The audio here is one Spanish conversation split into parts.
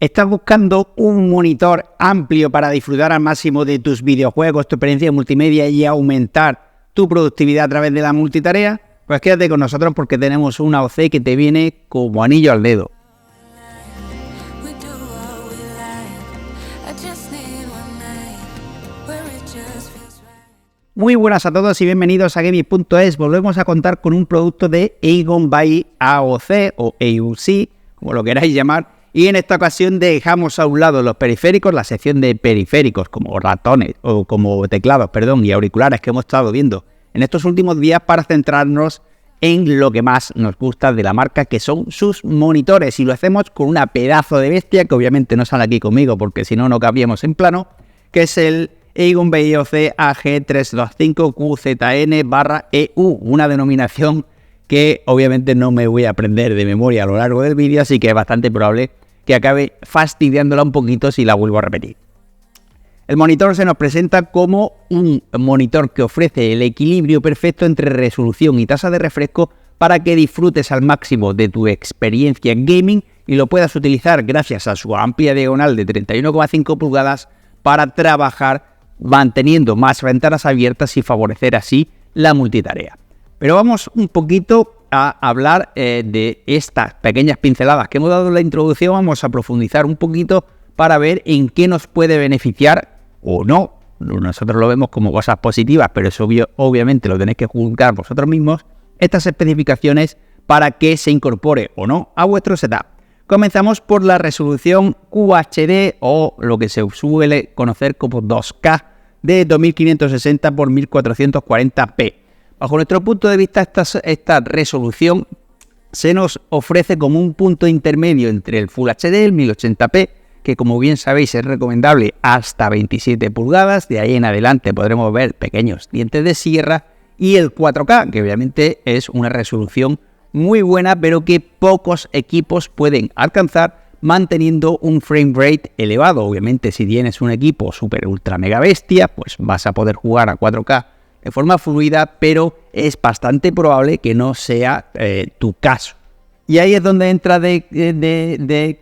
¿Estás buscando un monitor amplio para disfrutar al máximo de tus videojuegos, tu experiencia multimedia y aumentar tu productividad a través de la multitarea? Pues quédate con nosotros porque tenemos una OC que te viene como anillo al dedo. Muy buenas a todos y bienvenidos a Gaming.es. Volvemos a contar con un producto de Aegon by AOC o AUC, como lo queráis llamar. Y en esta ocasión dejamos a un lado los periféricos, la sección de periféricos como ratones o como teclados, y auriculares que hemos estado viendo en estos últimos días para centrarnos en lo que más nos gusta de la marca, que son sus monitores. Y lo hacemos con una pedazo de bestia que obviamente no sale aquí conmigo porque si no, no cabíamos en plano, que es el Aegon by AOC AG325QZN/EU, una denominación que obviamente no me voy a aprender de memoria a lo largo del vídeo, así que es bastante probable que acabe fastidiándola un poquito si la vuelvo a repetir. El monitor se nos presenta como un monitor que ofrece el equilibrio perfecto entre resolución y tasa de refresco para que disfrutes al máximo de tu experiencia en gaming y lo puedas utilizar gracias a su amplia diagonal de 31,5 pulgadas para trabajar manteniendo más ventanas abiertas y favorecer así la multitarea. Pero vamos un poquito a hablar de estas pequeñas pinceladas que hemos dado en la introducción. Vamos a profundizar un poquito para ver en qué nos puede beneficiar o no. Nosotros lo vemos como cosas positivas, pero eso obviamente lo tenéis que juzgar vosotros mismos. Estas especificaciones para que se incorpore o no a vuestro setup. Comenzamos por la resolución QHD o lo que se suele conocer como 2K de 2560 x 1440p. Bajo nuestro punto de vista, esta resolución se nos ofrece como un punto intermedio entre el Full HD y el 1080p, que como bien sabéis es recomendable hasta 27 pulgadas, de ahí en adelante podremos ver pequeños dientes de sierra, y el 4K, que obviamente es una resolución muy buena, pero que pocos equipos pueden alcanzar manteniendo un frame rate elevado. Obviamente, si tienes un equipo super ultra mega bestia, pues vas a poder jugar a 4K de forma fluida, pero es bastante probable que no sea tu caso. Y ahí es donde entra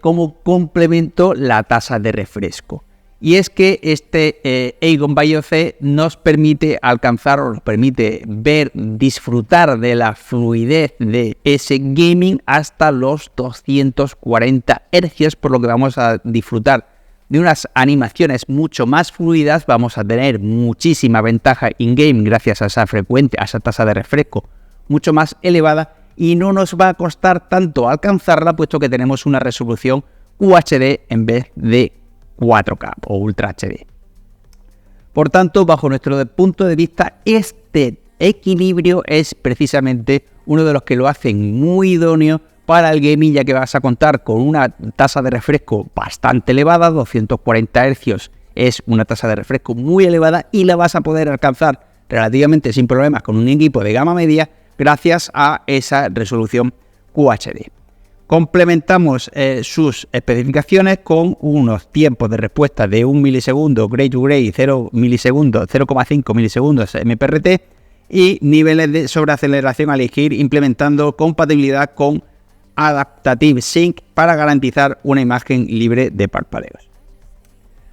como complemento la tasa de refresco. Y es que este Aegon by AOC nos permite alcanzar o nos permite disfrutar de la fluidez de ese gaming hasta los 240 Hz, por lo que vamos a disfrutar de unas animaciones mucho más fluidas. Vamos a tener muchísima ventaja in-game gracias a esa tasa de refresco mucho más elevada y no nos va a costar tanto alcanzarla, puesto que tenemos una resolución UHD en vez de 4K o Ultra HD. Por tanto, bajo nuestro punto de vista, este equilibrio es precisamente uno de los que lo hacen muy idóneo para el gaming, ya que vas a contar con una tasa de refresco bastante elevada. 240 Hz es una tasa de refresco muy elevada y la vas a poder alcanzar relativamente sin problemas con un equipo de gama media gracias a esa resolución QHD. Complementamos sus especificaciones con unos tiempos de respuesta de 1 milisegundo Gray to Gray, 0,5 milisegundos MPRT y niveles de sobreaceleración a elegir, implementando compatibilidad con Adaptive Sync para garantizar una imagen libre de parpadeos.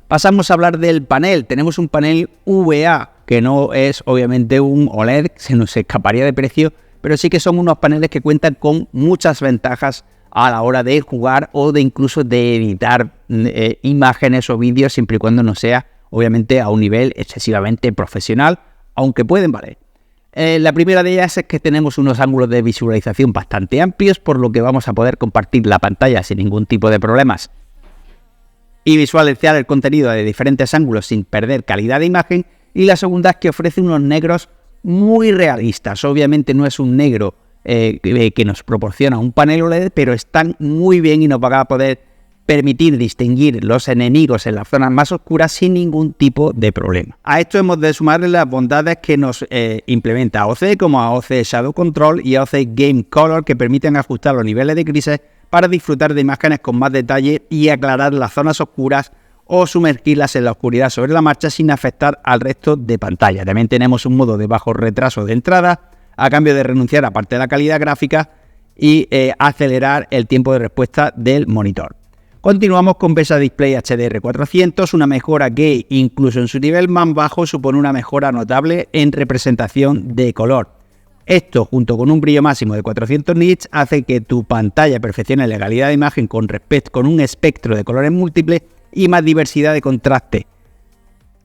Pasamos a hablar del panel. Tenemos un panel VA, que no es obviamente un OLED, se nos escaparía de precio, pero sí que son unos paneles que cuentan con muchas ventajas a la hora de jugar o de incluso de editar imágenes o vídeos, siempre y cuando no sea obviamente a un nivel excesivamente profesional, aunque pueden valer. La primera de ellas es que tenemos unos ángulos de visualización bastante amplios, por lo que vamos a poder compartir la pantalla sin ningún tipo de problemas y visualizar el contenido de diferentes ángulos sin perder calidad de imagen. Y la segunda es que ofrece unos negros muy realistas. Obviamente no es un negro que nos proporciona un panel OLED, pero están muy bien y nos van a poder permitir distinguir los enemigos en las zonas más oscuras sin ningún tipo de problema. A esto hemos de sumarle las bondades que nos implementa AOC, como AOC Shadow Control y AOC Game Color, que permiten ajustar los niveles de grises para disfrutar de imágenes con más detalle y aclarar las zonas oscuras o sumergirlas en la oscuridad sobre la marcha sin afectar al resto de pantalla. También tenemos un modo de bajo retraso de entrada, a cambio de renunciar a parte de la calidad gráfica y acelerar el tiempo de respuesta del monitor. Continuamos con VESA Display HDR400, una mejora que incluso en su nivel más bajo supone una mejora notable en representación de color. Esto, junto con un brillo máximo de 400 nits, hace que tu pantalla perfeccione la calidad de imagen con un espectro de colores múltiples y más diversidad de contraste.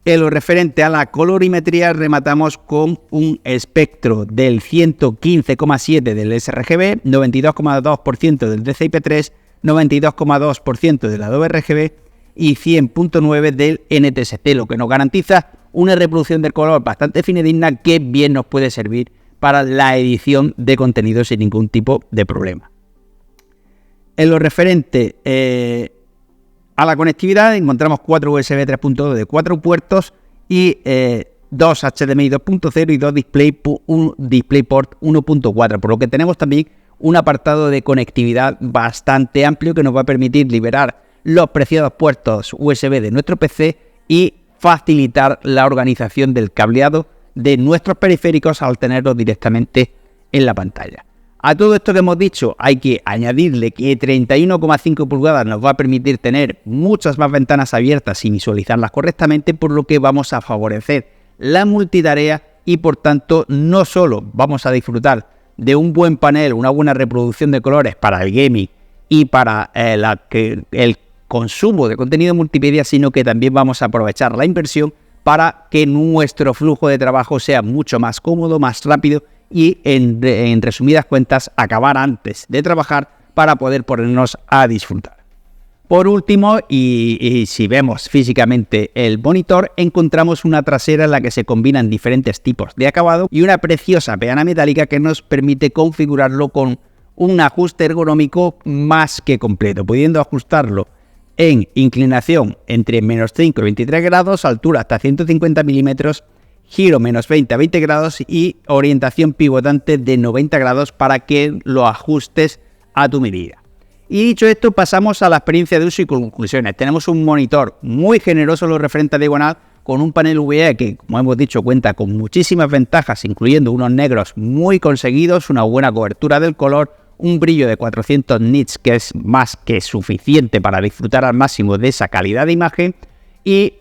En lo referente a la colorimetría, rematamos con un espectro del 115,7 del sRGB, 92,2% del DCI-P3, 92,2% del Adobe RGB y 100.9 del NTSC, lo que nos garantiza una reproducción del color bastante fidedigna que bien nos puede servir para la edición de contenido sin ningún tipo de problema. En lo referente a la conectividad, encontramos 4 USB 3.2 de 4 puertos y 2 HDMI 2.0 y 2 DisplayPort 1.4, por lo que tenemos también un apartado de conectividad bastante amplio que nos va a permitir liberar los preciados puertos USB de nuestro PC y facilitar la organización del cableado de nuestros periféricos al tenerlos directamente en la pantalla. A todo esto que hemos dicho hay que añadirle que 31,5 pulgadas nos va a permitir tener muchas más ventanas abiertas y visualizarlas correctamente, por lo que vamos a favorecer la multitarea y por tanto no solo vamos a disfrutar de un buen panel, una buena reproducción de colores para el gaming y para el consumo de contenido multimedia, sino que también vamos a aprovechar la inversión para que nuestro flujo de trabajo sea mucho más cómodo, más rápido y en resumidas cuentas acabar antes de trabajar para poder ponernos a disfrutar. Por último, y si vemos físicamente el monitor, encontramos una trasera en la que se combinan diferentes tipos de acabado y una preciosa peana metálica que nos permite configurarlo con un ajuste ergonómico más que completo, pudiendo ajustarlo en inclinación entre -5 y 23 grados, altura hasta 150 milímetros, giro -20 a 20 grados y orientación pivotante de 90 grados para que lo ajustes a tu medida. Y dicho esto, pasamos a la experiencia de uso y conclusiones. Tenemos un monitor muy generoso en lo referente a diagonal, con un panel VGA que, como hemos dicho, cuenta con muchísimas ventajas, incluyendo unos negros muy conseguidos, una buena cobertura del color, un brillo de 400 nits que es más que suficiente para disfrutar al máximo de esa calidad de imagen y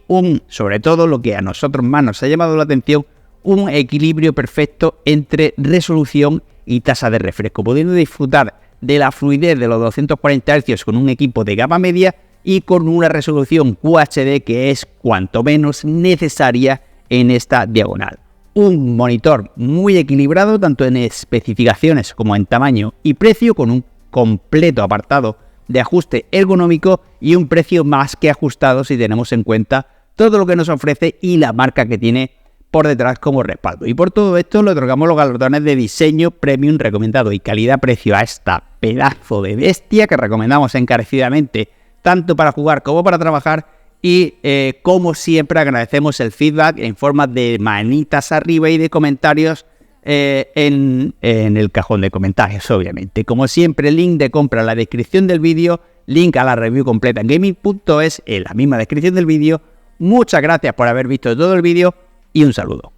sobre todo lo que a nosotros más nos ha llamado la atención, un equilibrio perfecto entre resolución y tasa de refresco, pudiendo disfrutar de la fluidez de los 240 Hz con un equipo de gama media y con una resolución QHD que es cuanto menos necesaria en esta diagonal. Un monitor muy equilibrado tanto en especificaciones como en tamaño y precio, con un completo apartado de ajuste ergonómico y un precio más que ajustado si tenemos en cuenta todo lo que nos ofrece y la marca que tiene por detrás como respaldo. Y por todo esto le otorgamos los galardones de diseño premium recomendado y calidad-precio a esta pedazo de bestia que recomendamos encarecidamente tanto para jugar como para trabajar. Y como siempre agradecemos el feedback en forma de manitas arriba y de comentarios en el cajón de comentarios, obviamente. Como siempre, link de compra en la descripción del vídeo, link a la review completa en gaming.es en la misma descripción del vídeo. Muchas gracias por haber visto todo el vídeo y un saludo.